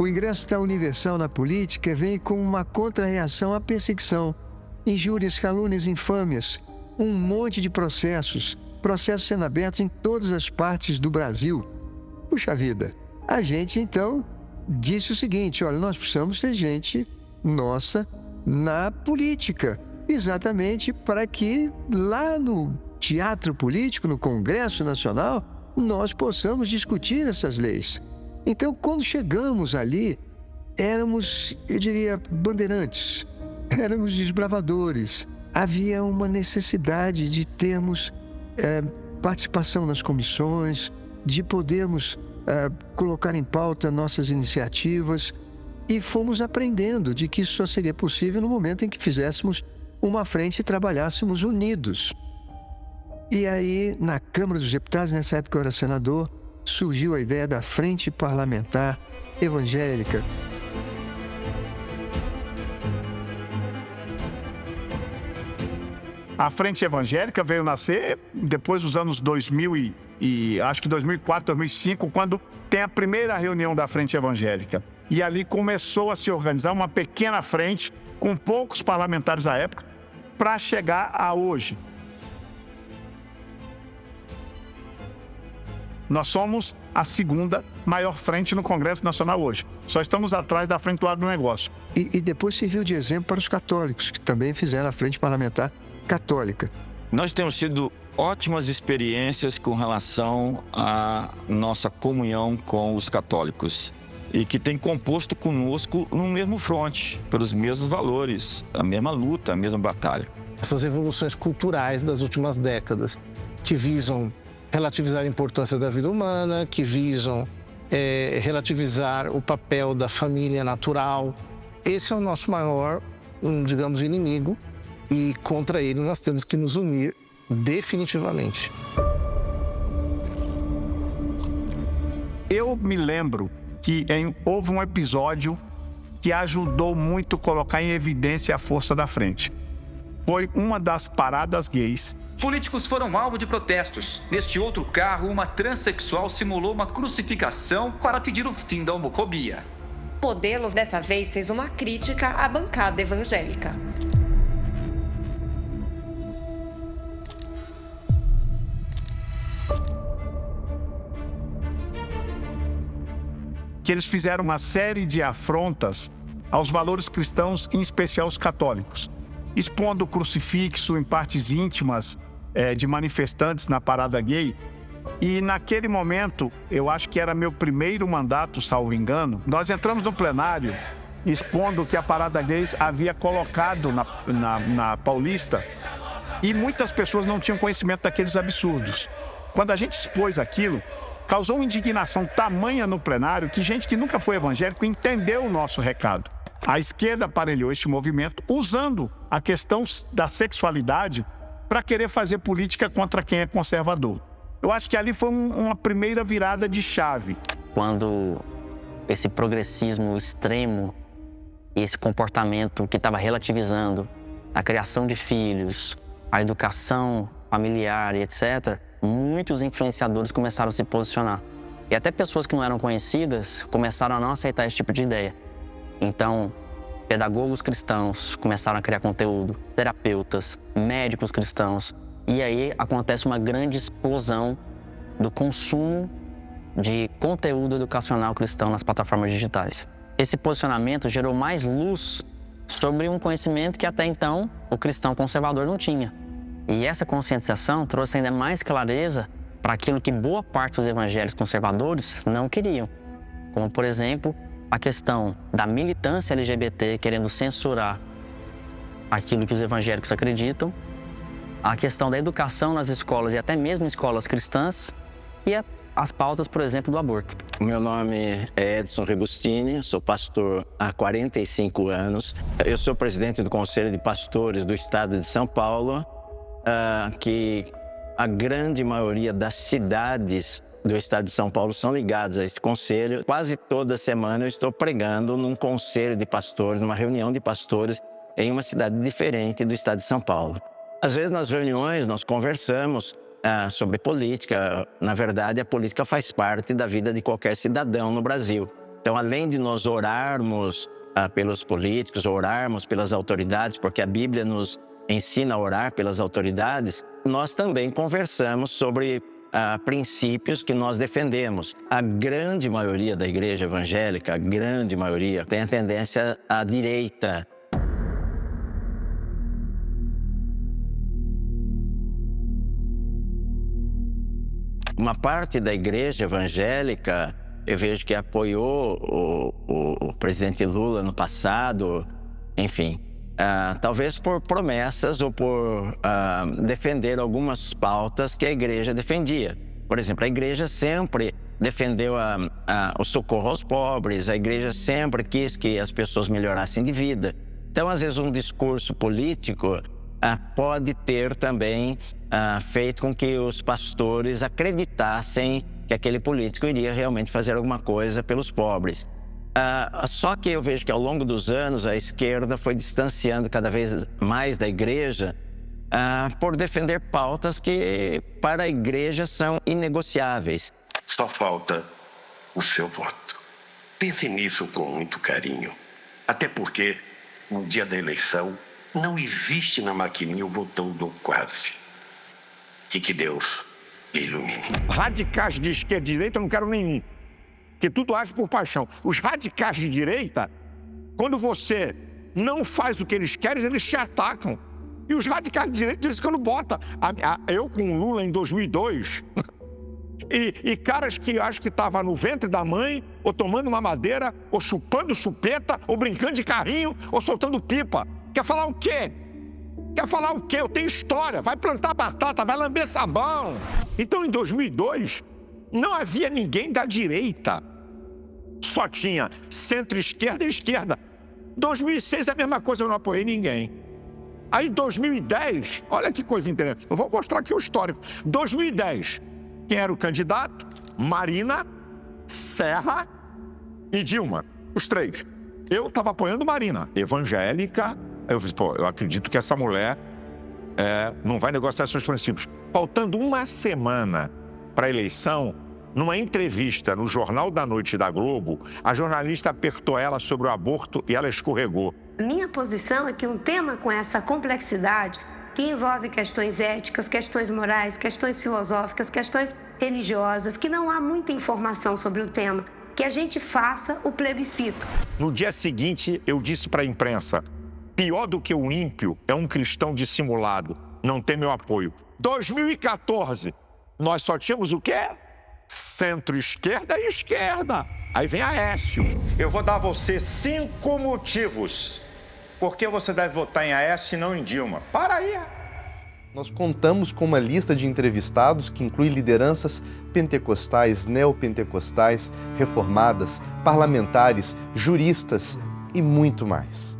O ingresso da Universal na política vem com uma contra-reação à perseguição, injúrias, calúnias, infâmias, um monte de processos sendo abertos em todas as partes do Brasil. Puxa vida, a gente então disse o seguinte: olha, nós precisamos ter gente nossa na política, exatamente para que lá no teatro político, no Congresso Nacional, nós possamos discutir essas leis. Então, quando chegamos ali, éramos, eu diria, bandeirantes, éramos desbravadores. Havia uma necessidade de termos participação nas comissões, de podermos colocar em pauta nossas iniciativas, e fomos aprendendo de que isso só seria possível no momento em que fizéssemos uma frente e trabalhássemos unidos. E aí, na Câmara dos Deputados, nessa época eu era senador, surgiu a ideia da Frente Parlamentar Evangélica. A Frente Evangélica veio nascer depois dos anos 2000 e acho que 2004, 2005, quando tem a primeira reunião da Frente Evangélica. E ali começou a se organizar uma pequena frente, com poucos parlamentares à época, para chegar a hoje. Nós somos a segunda maior frente no Congresso Nacional hoje. Só estamos atrás da Frente do Agronegócio. E depois serviu de exemplo para os católicos, que também fizeram a Frente Parlamentar Católica. Nós temos tido ótimas experiências com relação à nossa comunhão com os católicos e que tem composto conosco no mesmo fronte, pelos mesmos valores, a mesma luta, a mesma batalha. Essas revoluções culturais das últimas décadas, que visam relativizar a importância da vida humana, que visam relativizar o papel da família natural. Esse é o nosso maior, digamos, inimigo, e contra ele nós temos que nos unir definitivamente. Eu me lembro que houve um episódio que ajudou muito a colocar em evidência a força da frente. Foi uma das paradas gays. Políticos foram alvo de protestos. Neste outro carro, uma transexual simulou uma crucificação para pedir o fim da homofobia. Modelo, dessa vez, fez uma crítica à bancada evangélica. Que eles fizeram uma série de afrontas aos valores cristãos, em especial os católicos, expondo o crucifixo em partes íntimas de manifestantes na parada gay. E naquele momento, eu acho que era meu primeiro mandato, salvo engano, nós entramos no plenário expondo que a parada gay havia colocado na Paulista, e muitas pessoas não tinham conhecimento daqueles absurdos. Quando a gente expôs aquilo, causou uma indignação tamanha no plenário que gente que nunca foi evangélico entendeu o nosso recado. A esquerda aparelhou este movimento usando a questão da sexualidade para querer fazer política contra quem é conservador. Eu acho que ali foi uma primeira virada de chave. Quando esse progressismo extremo, esse comportamento que estava relativizando a criação de filhos, a educação familiar e etc., muitos influenciadores começaram a se posicionar. E até pessoas que não eram conhecidas começaram a não aceitar esse tipo de ideia. Então, pedagogos cristãos começaram a criar conteúdo, terapeutas, médicos cristãos. E aí acontece uma grande explosão do consumo de conteúdo educacional cristão nas plataformas digitais. Esse posicionamento gerou mais luz sobre um conhecimento que até então o cristão conservador não tinha. E essa conscientização trouxe ainda mais clareza para aquilo que boa parte dos evangélicos conservadores não queriam. Como, por exemplo, a questão da militância LGBT querendo censurar aquilo que os evangélicos acreditam, a questão da educação nas escolas e até mesmo escolas cristãs e as pautas, por exemplo, do aborto. O meu nome é Edson Rebustini, sou pastor há 45 anos. Eu sou presidente do Conselho de Pastores do Estado de São Paulo, que a grande maioria das cidades do Estado de São Paulo são ligadas a esse conselho. Quase toda semana eu estou pregando num conselho de pastores, numa reunião de pastores em uma cidade diferente do Estado de São Paulo. Às vezes nas reuniões nós conversamos sobre política. Na verdade, a política faz parte da vida de qualquer cidadão no Brasil. Então, além de nós orarmos pelos políticos, orarmos pelas autoridades, porque a Bíblia nos ensina a orar pelas autoridades, nós também conversamos sobre princípios que nós defendemos. A grande maioria da igreja evangélica, a grande maioria, tem a tendência à direita. Uma parte da igreja evangélica, eu vejo que apoiou o presidente Lula no passado, enfim, talvez por promessas ou por defender algumas pautas que a igreja defendia. Por exemplo, a igreja sempre defendeu o socorro aos pobres, a igreja sempre quis que as pessoas melhorassem de vida. Então, às vezes, um discurso político pode ter também feito com que os pastores acreditassem que aquele político iria realmente fazer alguma coisa pelos pobres. Só que eu vejo que ao longo dos anos a esquerda foi distanciando cada vez mais da igreja por defender pautas que para a igreja são inegociáveis. Só falta o seu voto. Pense nisso com muito carinho. Até porque, no dia da eleição, não existe na maquininha o botão do quase. Que Deus ilumine. Radicais de esquerda e direita eu não quero nenhum, porque tudo age por paixão. Os radicais de direita, quando você não faz o que eles querem, eles te atacam. E os radicais de direita dizem que quando bota eu com o Lula em 2002 e caras que acho que estavam no ventre da mãe, ou tomando uma madeira, ou chupando chupeta, ou brincando de carrinho, ou soltando pipa. Quer falar o quê? Quer falar o quê? Eu tenho história. Vai plantar batata, vai lamber sabão. Então, em 2002, não havia ninguém da direita. Só tinha centro-esquerda e esquerda. 2006 é a mesma coisa, eu não apoiei ninguém. Aí, 2010, olha que coisa interessante. Eu vou mostrar aqui o histórico. 2010, quem era o candidato? Marina, Serra e Dilma. Os três. Eu estava apoiando Marina, evangélica. Eu disse, eu acredito que essa mulher não vai negociar seus princípios. Faltando uma semana para a eleição, numa entrevista no Jornal da Noite da Globo, a jornalista apertou ela sobre o aborto e ela escorregou. Minha posição é que um tema com essa complexidade, que envolve questões éticas, questões morais, questões filosóficas, questões religiosas, que não há muita informação sobre o tema, que a gente faça o plebiscito. No dia seguinte, eu disse para a imprensa, pior do que o ímpio é um cristão dissimulado, não tem meu apoio. 2014, nós só tínhamos o quê? Centro-esquerda e esquerda. Aí vem Aécio. Eu vou dar a você 5 motivos por que você deve votar em Aécio e não em Dilma. Para aí. Nós contamos com uma lista de entrevistados que inclui lideranças pentecostais, neopentecostais, reformadas, parlamentares, juristas e muito mais.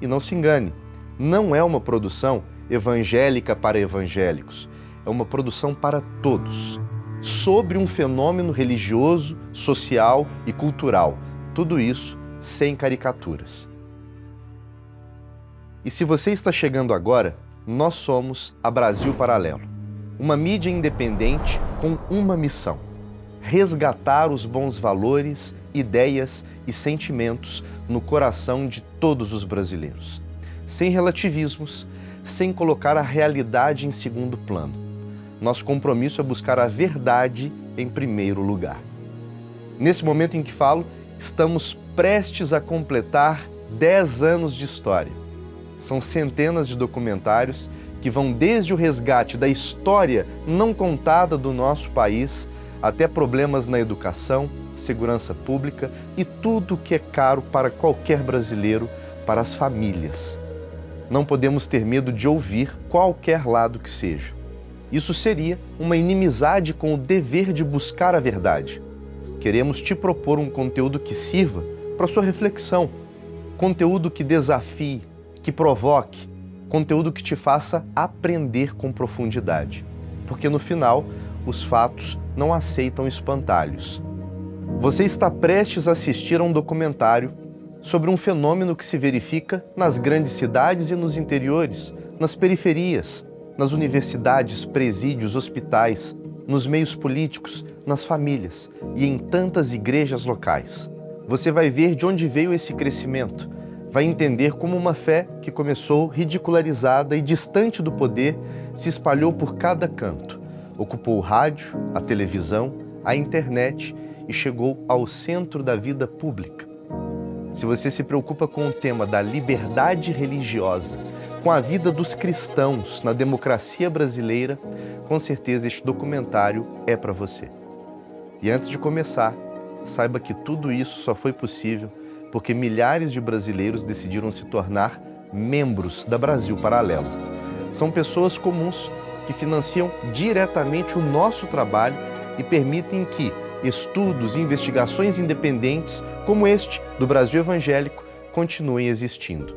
E não se engane, não é uma produção evangélica para evangélicos, é uma produção para todos, sobre um fenômeno religioso, social e cultural, tudo isso sem caricaturas. E se você está chegando agora, nós somos a Brasil Paralelo, uma mídia independente com uma missão: resgatar os bons valores, ideias e sentimentos no coração de todos os brasileiros, sem relativismos, sem colocar a realidade em segundo plano. Nosso compromisso é buscar a verdade em primeiro lugar. Nesse momento em que falo, estamos prestes a completar 10 anos de história. São centenas de documentários que vão desde o resgate da história não contada do nosso país até problemas na educação, segurança pública e tudo que é caro para qualquer brasileiro, para as famílias. Não podemos ter medo de ouvir qualquer lado que seja. Isso seria uma inimizade com o dever de buscar a verdade. Queremos te propor um conteúdo que sirva para sua reflexão, conteúdo que desafie, que provoque, conteúdo que te faça aprender com profundidade. Porque no final, os fatos não aceitam espantalhos. Você está prestes a assistir a um documentário sobre um fenômeno que se verifica nas grandes cidades e nos interiores, nas periferias, nas universidades, presídios, hospitais, nos meios políticos, nas famílias e em tantas igrejas locais. Você vai ver de onde veio esse crescimento, vai entender como uma fé que começou ridicularizada e distante do poder se espalhou por cada canto, ocupou o rádio, a televisão, a internet e chegou ao centro da vida pública. Se você se preocupa com o tema da liberdade religiosa, com a vida dos cristãos na democracia brasileira, com certeza este documentário é para você. E antes de começar, saiba que tudo isso só foi possível porque milhares de brasileiros decidiram se tornar membros da Brasil Paralelo. São pessoas comuns que financiam diretamente o nosso trabalho e permitem que estudos e investigações independentes, como este do Brasil Evangélico, continuem existindo.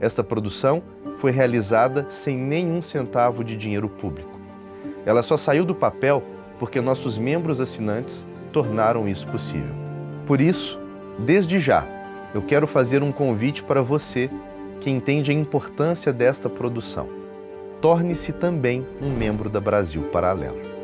Esta produção foi realizada sem nenhum centavo de dinheiro público. Ela só saiu do papel porque nossos membros assinantes tornaram isso possível. Por isso, desde já, eu quero fazer um convite para você que entende a importância desta produção. Torne-se também um membro da Brasil Paralelo.